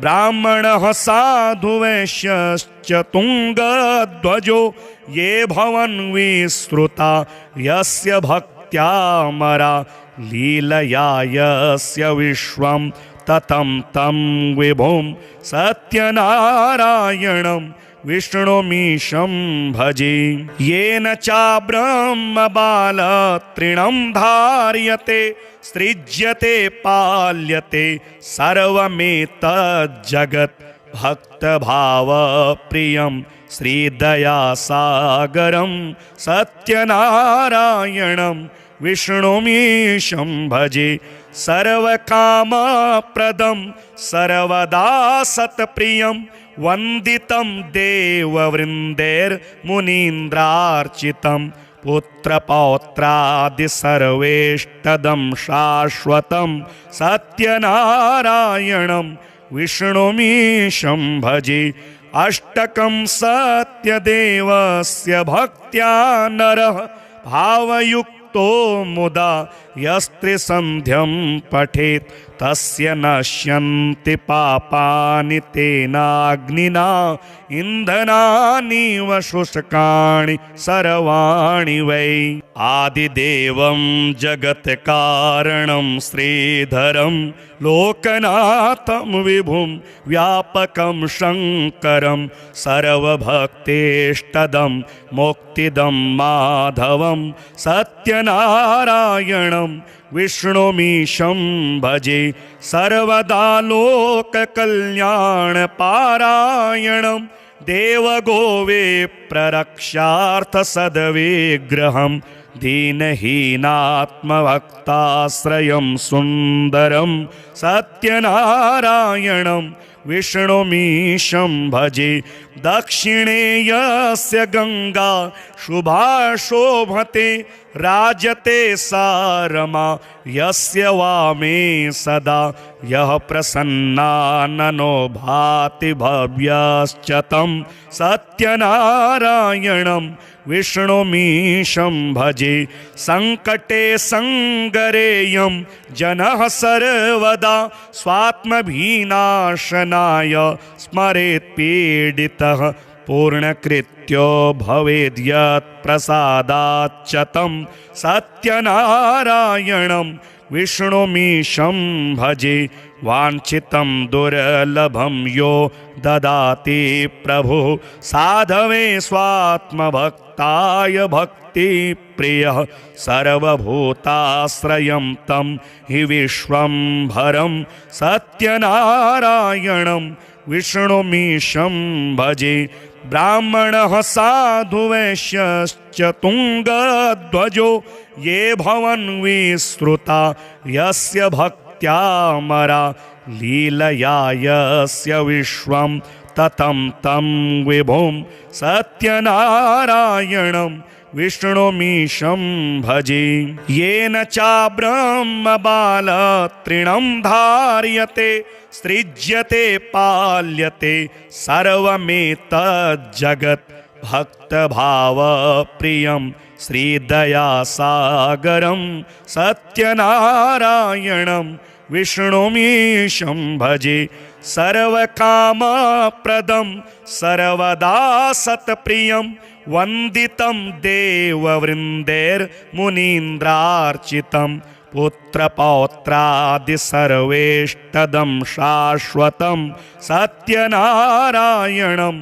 ब्राह्मणः साधु वैश्यश्च तुङ्गध्वजो ये भवन् विश्रुता यस्य भक्त्यामरा लीलया यस्य विश्वं ततं तं विभुं सत्यनारायणं विष्णुमीशं भजे येन चाब्रह्मबालतृणं धार्यते सृज्यते पाल्यते सर्वमेतज्जगत् भक्तभावप्रियं श्रीदयासागरं सत्यनारायणं विष्णुमीशं भजे सर्वकामप्रदं सर्वदा सत्प्रियं वन्दितं देववृन्दैर्मुनीन्द्रार्चितं पुत्रपौत्रादि सर्वेष्टदं शाश्वतं सत्यनारायणं विष्णुमीशं भजे अष्टकं सत्यदेवस्य भक्त्या नरः भावयुक्तो मुदा यस्त्रिसन्ध्यं पठेत् तस्य नश्यन्ति पापानि तेनाग्निना इन्धनानिव शुष्काणि सर्वाणि वै आदिदेवं जगत्कारणं श्रीधरं लोकनाथं विभुं व्यापकं शङ्करं सर्वभक्तेष्टदं मुक्तिदं माधवं सत्यनारायणं विष्णुमीशं भजे सर्वदा लोककल्याणपारायणं देवगोविप्ररक्षार्थसद्विग्रहं दीनहीनात्मभक्ताश्रयं सुन्दरं सत्यनारायणं विष्णुमीशं भजे दक्षिणे यस्य गंगा शुभा शोभते राजते सा रमा यस्य वामे सदा यः प्रसन्नाननो भाति भव्यश्च तं सत्यनारायणं विष्णुमीशं भजे संकटे संगरेयं जनः सर्वदा स्वात्मभीनाशनाय स्मरेत् पीडितः पूर्णकृत्यो पूर्णकृत्यो भवेद्यत् प्रसादाच्च तं सत्यनारायणं विष्णुमीशं भजे वाञ्छितं दुर्लभं यो ददाति प्रभुः साधवे स्वात्मभक्ताय भक्तिप्रियः सर्वभूताश्रयं तं हि विश्वम्भरं सत्यनारायणं विष्णुमीशं भजे ब्राह्मणः साधुवैश्यश्च तुङ्गध्वजो ये भवन् विश्रुता यस्य भक्त्यामरा लीलया यस्य विश्वं ततं तं विभुं सत्यनारायणं विष्णुमीशं भजे येन चाब्रह्मबालतृणं धार्यते सृज्यते पाल्यते सर्वमेतज्जगत् भक्तभावप्रियं श्रीदयासागरं सत्यनारायणं विष्णुमीशं भजे सर्वकामप्रदं सर्वदा सत्प्रियं वन्दितं देववृन्दैर्मुनीन्द्रार्चितं पुत्रपौत्रादि सर्वेष्टदं शाश्वतं सत्यनारायणं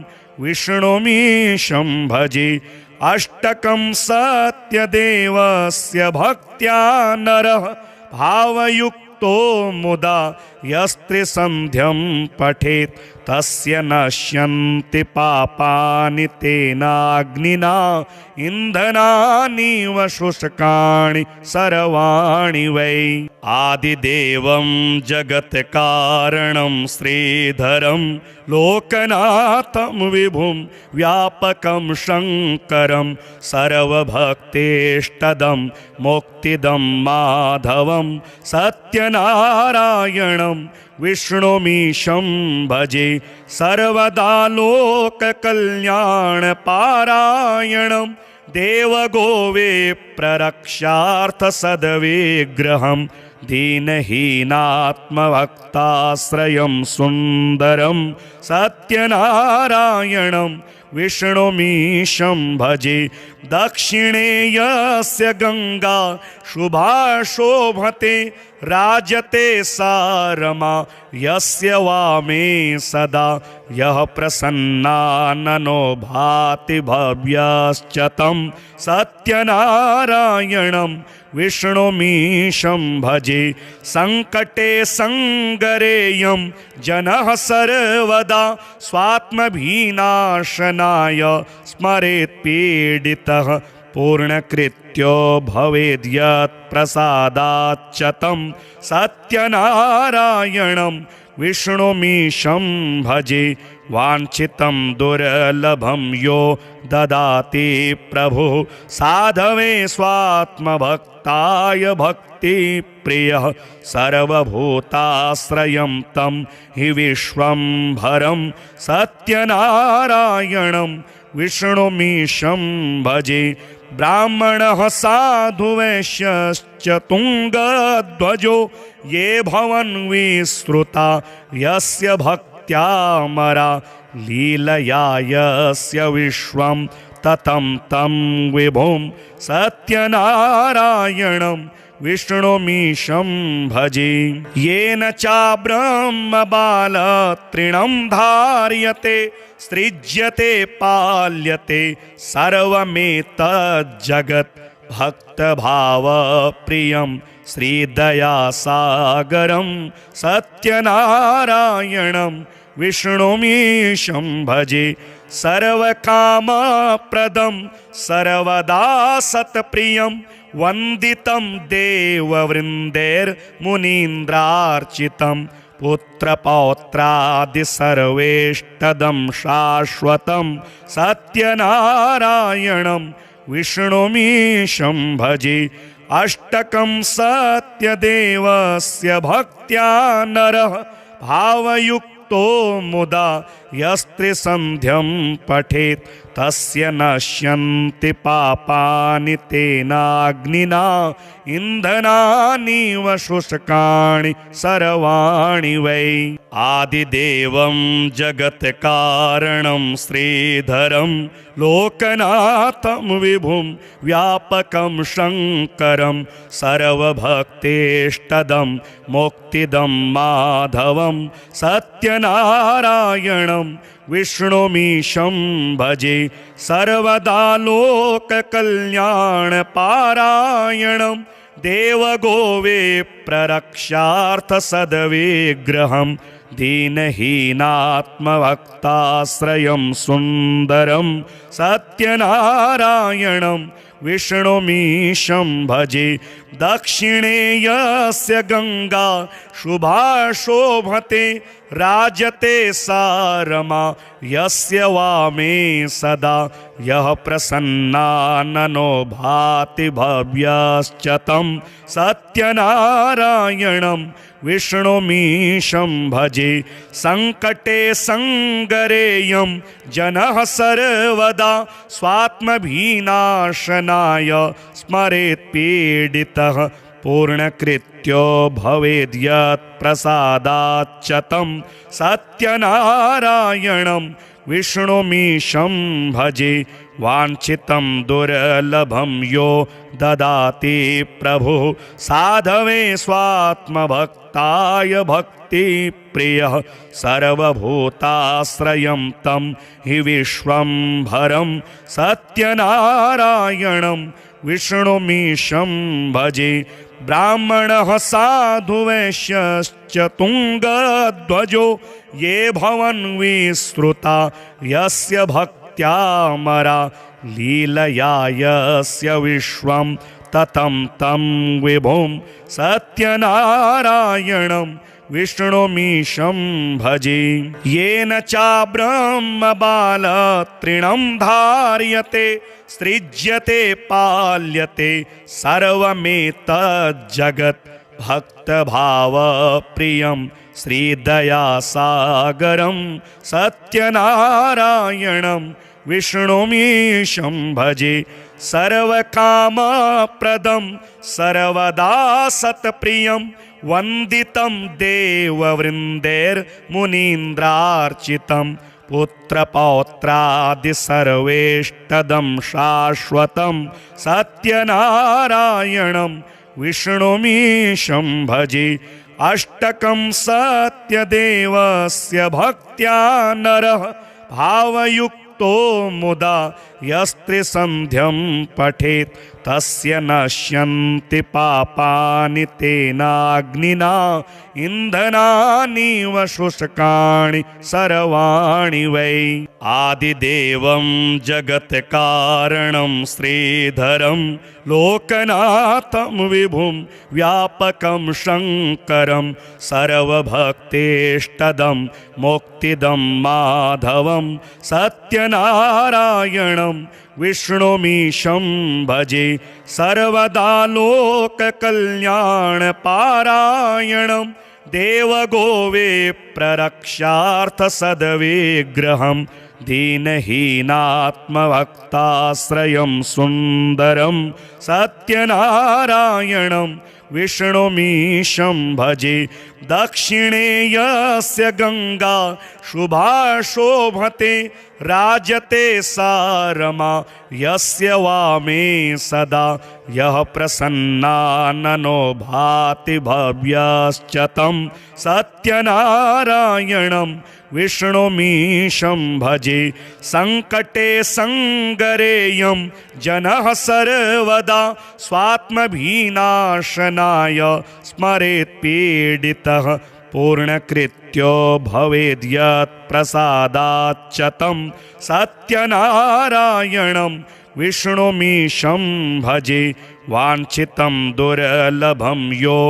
विष्णुमीशं भजे अष्टकं सत्यदेवस्य भक्त्या नरः भावयुक्तो मुदा यस्त्रिसन्ध्यं पठेत् तस्य नश्यन्ति पापानि तेनाग्निना इन्धनानीव शुष्काणि सर्वाणि वै आदिदेवं जगत्कारणं श्रीधरं लोकनाथं विभुं व्यापकं शङ्करं सर्वभक्तेष्टदं मुक्तिदं माधवं सत्यनारायणं विष्णुमीशं भजे सर्वदा लोककल्याणपारायणं देवगोविप्ररक्षार्थसद्विग्रहं दीनहीनात्मभक्ताश्रयं सुन्दरं सत्यनारायणं विष्णुमीशं भजे दक्षिणे यस्य गंगा शुभा शोभते राजते सारमा यस्य वामे सदा यः प्रसन्नाननो भाति भव्यश्च तं सत्यनारायणं विष्णुमीशं भजे संकटे संगरेयं जनः सर्वदा स्वात्मभीनाशनाय स्मरेत् पीडितः पूर्णकृत्यो भवेद्यत् प्रसादाच्च तं सत्यनारायणं विष्णुमीशं भजे वाञ्छितं दुर्लभं यो ददाति प्रभुः साधवे स्वात्मभक्ताय भक्तिप्रियः सर्वभूताश्रयं तं हि विश्वम्भरं सत्यनारायणं विष्णुमीशं भजे ब्राह्मणः साधुवैश्यश्च तुङ्गध्वजो ये भवन् विश्रुता यस्य भक्त्यामरा लीलया यस्य विश्वं ततं तं विभुं सत्यनारायणं विष्णुमीशं भजे येन चाब्रह्मबालतृणं धार्यते सृज्यते पाल्यते सर्वमेतज्जगत् भक्तभावप्रियं श्रीदयासागरं सत्यनारायणं विष्णुमीशं भजे सर्वकामप्रदं सर्वदा सत्प्रियं वन्दितं देववृन्दैर्मुनीन्द्रार्चितं पुत्रपौत्रादि सर्वेष्टदं शाश्वतं सत्यनारायणं विष्णुमीशं भजे अष्टकं सत्यदेवस्य भक्त्या नरः भावयुक्तो मुदा यस्त्रिसन्ध्यं पठेत् तस्य नश्यन्ति पापानि तेनाग्निना इन्धनानीव शुष्काणि सर्वाणि वै। आदिदेवं जगत्कारणं श्रीधरं लोकनाथं विभुं व्यापकं शङ्करं सर्वभक्तेष्टदं मुक्तिदं माधवं सत्यनारायणं विष्णुमीशं भजे सर्वदा लोककल्याणपारायणं देवगोविप्ररक्षार्थसद्विग्रहं दीनहीनात्मभक्ताश्रयं सुन्दरं सत्यनारायणं विष्णुमीशं भजे। दक्षिणे यस्य गंगा शुभा शोभते राजते सा रमा यस्य वामे सदा यः प्रसन्नाननो भाति भव्यश्च तं सत्यनारायणं विष्णुमीशं भजे। संकटे संगरेयं जनः सर्वदा स्वात्मभीनाशनाय स्मरेत् पीडितः पूर्णकृत्यो भवेद्यत् प्रसादाच्च तं सत्यनारायणं विष्णुमीशं भजे। वाञ्छितं दुर्लभं यो ददाति प्रभुः साधवे स्वात्मभक्ताय भक्तिप्रियः सर्वभूताश्रयं तं हि विश्वम्भरं सत्यनारायणं विष्णुमीशं भजे। ब्राह्मणः साधु वैश्यश्च तुङ्गध्वजो ये भवन् विश्रुता यस्य भक्त्यामरा लीलया यस्य विश्वं ततं तं विभुं सत्यनारायणं विष्णुमीशं भजे। येन चाब्रह्मबालतृणं धार्यते सृज्यते पाल्यते सर्वमेतज्जगत् भक्तभावप्रियं श्रीदयासागरं सत्यनारायणं विष्णुमीशं भजे। सर्वकामप्रदं सर्वदा सत्प्रियं वन्दितं देववृन्दैर्मुनीन्द्रार्चितं पुत्रपौत्रादि सर्वेष्टदं शाश्वतं सत्यनारायणं विष्णुमीशं भजे। अष्टकं सत्यदेवस्य भक्त्या नरः भावयुक्तो मुदा यस्त्रिसन्ध्यं पठेत् तस्य नश्यन्ति पापानि तेनाग्निना इन्धनानीव शुष्काणि सर्वाणि वै। आदिदेवं जगत्कारणं श्रीधरं लोकनाथं विभुं व्यापकं शङ्करं सर्वभक्तेष्टदं मुक्तिदं माधवं सत्यनारायणं विष्णुमीशं भजे। सर्वदा लोककल्याणपारायणं देवगोविप्ररक्षार्थसद्विग्रहं दीनहीनात्मभक्ताश्रयं सुन्दरं सत्यनारायणं विष्णुमीशं भजे। दक्षिणे यस्य गंगा शुभा शोभते राजते सा रमा यस्य वामे सदा यः प्रसन्नाननो भाति भव्यश्च तं सत्यनारायणं विष्णुमीशं भजे। संकटे संगरेयं जनः सर्वदा स्वात्मभीनाशनाय स्मरेत् पीडितः पूर्णकृत्यो भवेद्यत् प्रसादाच्च तं सत्यनारायणं विष्णुमीशं भजे। वाञ्छितं दुर्लभं यो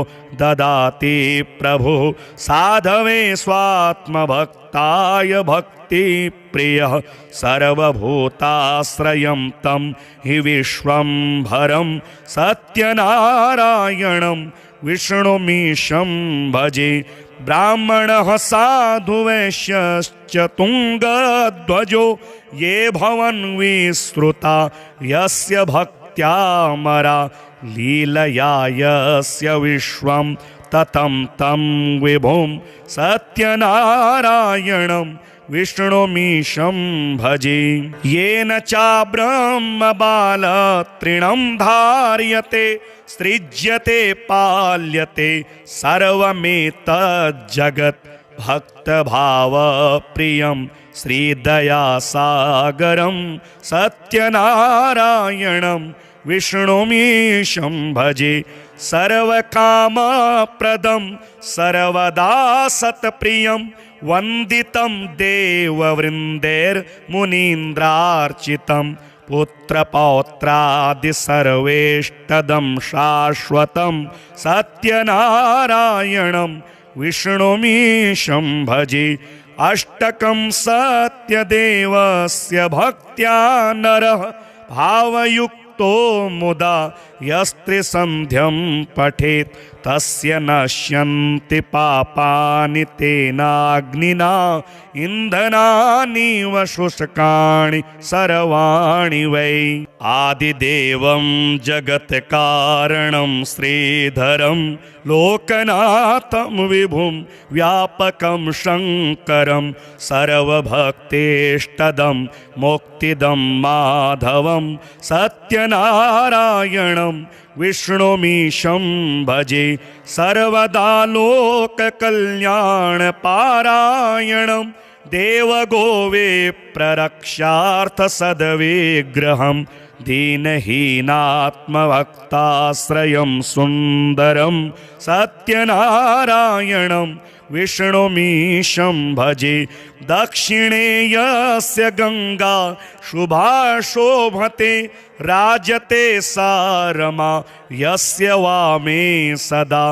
ददाति प्रभुः साधवे स्वात्मभक्ताय भक्तिप्रियः सर्वभूताश्रयं तं हि विश्वम्भरं सत्यनारायणं विष्णुमीशं भजे। ब्राह्मणः साधु वैश्यश्च तुङ्गध्वजो ये भवन् विश्रुता यस्य भक्त्यामरा लीलया यस्य विश्वं ततं तं विभुं सत्यनारायणं विष्णुमीशं भजे। येन चाब्रह्मबालतृणं धार्यते सृज्यते पाल्यते सर्वमेतज्जगत् भक्तभावप्रियं श्रीदयासागरं सत्यनारायणं विष्णुमीशं भजे। सर्वकामप्रदं सर्वदा सत्प्रियं वन्दितं देववृन्दैर्मुनीन्द्रार्चितं पुत्रपौत्रादि सर्वेष्टदं शाश्वतं सत्यनारायणं विष्णुमीशं भजे। अष्टकं सत्यदेवस्य भक्त्या नरः भावयुक्तो मुदा यस्त्रिसन्ध्यं पठेत् तस्य नश्यन्ति पापानि तेनाग्निना इन्धनानि शुष्काणि सर्वाणि वै। आदिदेवं जगत्कारणं श्रीधरं लोकनाथं विभुं व्यापकं शङ्करं सर्वभक्तेष्टदं मुक्तिदं माधवं सत्यनारायणं विष्णुमीशं भजे। सर्वदा लोककल्याणपारायणं देवगोविप्ररक्षार्थसद्विग्रहं दीनहीनात्मभक्ताश्रयं सुन्दरं सत्यनारायणं विष्णुमीशं भजे। दक्षिणे यस्य गंगा शुभा शोभते राजते सारमा यस्य वामे सदा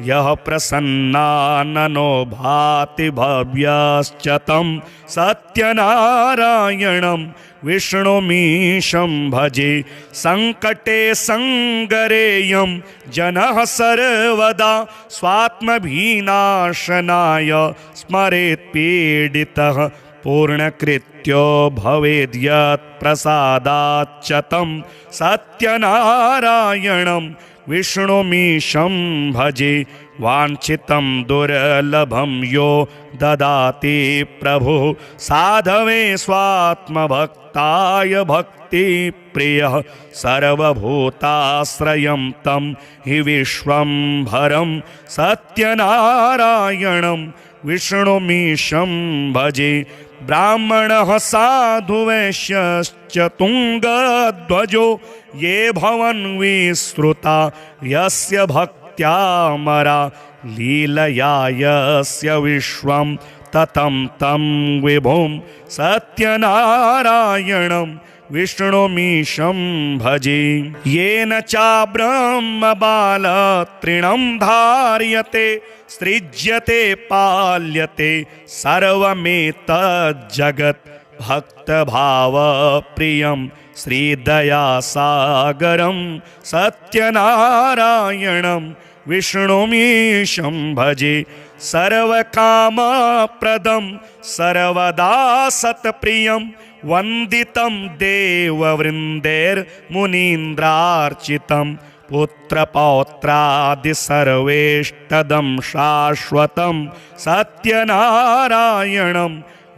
यः प्रसन्नाननो भाति भव्यश्च तं सत्यनारायणं विष्णुमीशं भजे। संकटे संगरेयं जनः सर्वदा स्वात्मभिनाशनाय स्मरेत् पीडितः पूर्णकृत्यो भवेद्यत् प्रसादाच्च तं सत्यनारायणं विष्णुमीशं भजे। वाञ्छितं दुर्लभं यो ददाति प्रभुः साधवे स्वात्मभक्ताय भक्तिप्रियः सर्वभूताश्रयं तं हि विश्वम्भरं सत्यनारायणं विष्णुमीशं भजे। ब्राह्मणः साधु वैश्यश्च तुङ्गध्वजो ये भवन् विश्रुता यस्य भक्त्यामरा लीलया यस्य विश्वं ततं तं विभुं सत्यनारायणं विष्णुमीशं भजे। येन चाब्रह्मबालतृणं धार्यते सृज्यते पाल्यते सर्वमेतज्जगत् भक्तभावप्रियं श्रीदयासागरं सत्यनारायणं विष्णुमीशं भजे। सर्वकामप्रदं सर्वदा सत्प्रियं वन्दितं देववृन्दैर्मुनीन्द्रार्चितं पुत्रपौत्रादि सर्वेष्टदं शाश्वतं सत्यनारायणं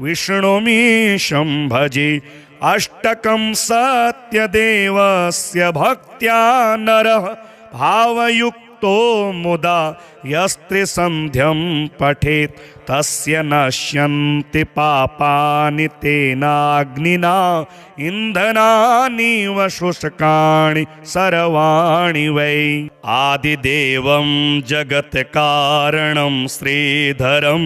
विष्णुमीशं भजे। अष्टकं सत्यदेवस्य भक्त्या नरः भावयुक्तो मुदा यस्त्रिसन्ध्यं पठेत् तस्य नश्यन्ति पापानि तेनाग्निना इन्धनानि शुष्काणि सर्वाणि वै। आदिदेवं जगत्कारणं श्रीधरं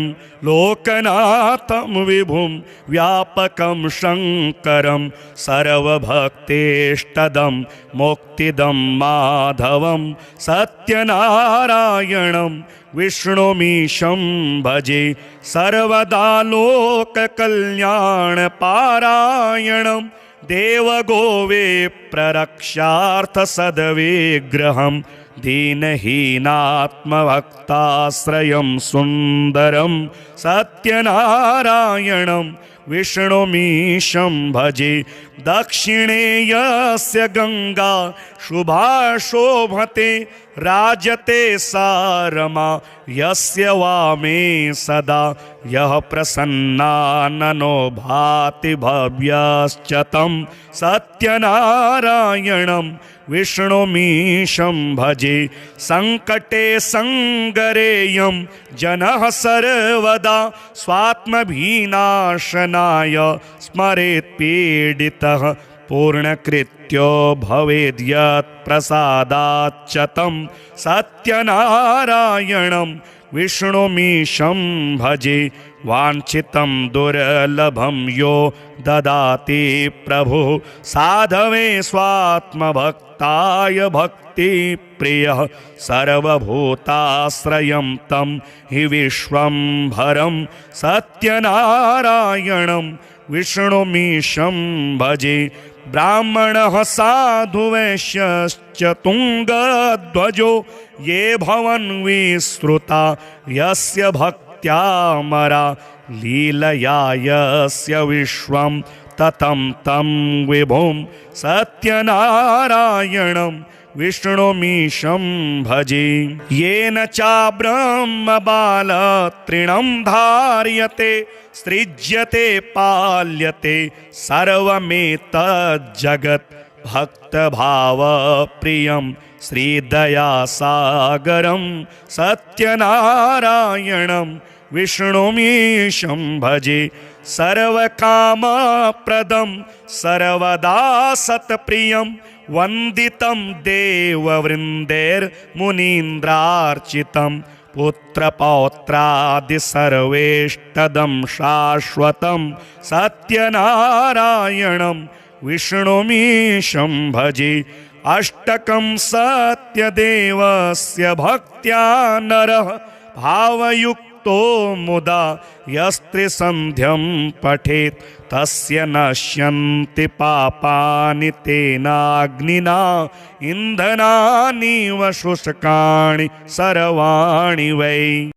लोकनाथं विभुं व्यापकं शङ्करं सर्वभक्तेष्टदं मुक्तिदं माधवं सत्यनारायणं विष्णुमीशं भजे। सर्वदा लोककल्याणपारायणं देवगोविप्ररक्षार्थसद्विग्रहं दीनहीनात्मभक्ताश्रयं सुन्दरं सत्यनारायणं विष्णुमीशं भजे। दक्षिणे यस्य गंगा शुभा शोभते राजते सारमा यस्य वामे सदा यः प्रसन्नाननो भाति भव्यश्च तं सत्यनारायणं विष्णुमीशं भजे। संकटे संगरेयं जनः सर्वदा स्वात्मभिनाशनाय स्मरेत् पीडितः पूर्णकृत्यो भवेद्यत् प्रसादाच्च तं सत्यनारायणं विष्णुमीशं भजे। वाञ्छितं दुर्लभं यो ददाति प्रभुः साधवे स्वात्मभक्ताय भक्तिप्रियः सर्वभूताश्रयं तं हि विश्वम्भरं सत्यनारायणं विष्णुमीशं भजे। ब्राह्मणः साधुवैश्यश्च तुङ्गध्वजो ये भवन् विश्रुता यस्य भक्त्यामरा लीलया यस्य विश्वं ततं तं विभुं सत्यनारायणं विष्णुमीशं भजे। येन चाब्रह्मबालतृणं धार्यते सृज्यते पाल्यते सर्वमेतज्जगत् भक्तभावप्रियं श्रीदयासागरं सत्यनारायणं विष्णुमीशं भजे। सर्वकामप्रदं सर्वदा सत्प्रियं वन्दितं देववृन्दैर्मुनीन्द्रार्चितं पुत्रपौत्रादि सर्वेष्टदं शाश्वतं सत्यनारायणं विष्णुमीशं भजे। अष्टकं सत्यदेवस्य भक्त्या नरः भावयुक्तो मुदा यस्त्रिसन्ध्यं पठेत् तस्य नश्यन्ति पापानि तेनाग्निना इन्धनानि व शुष्काणि सर्वाणि वै।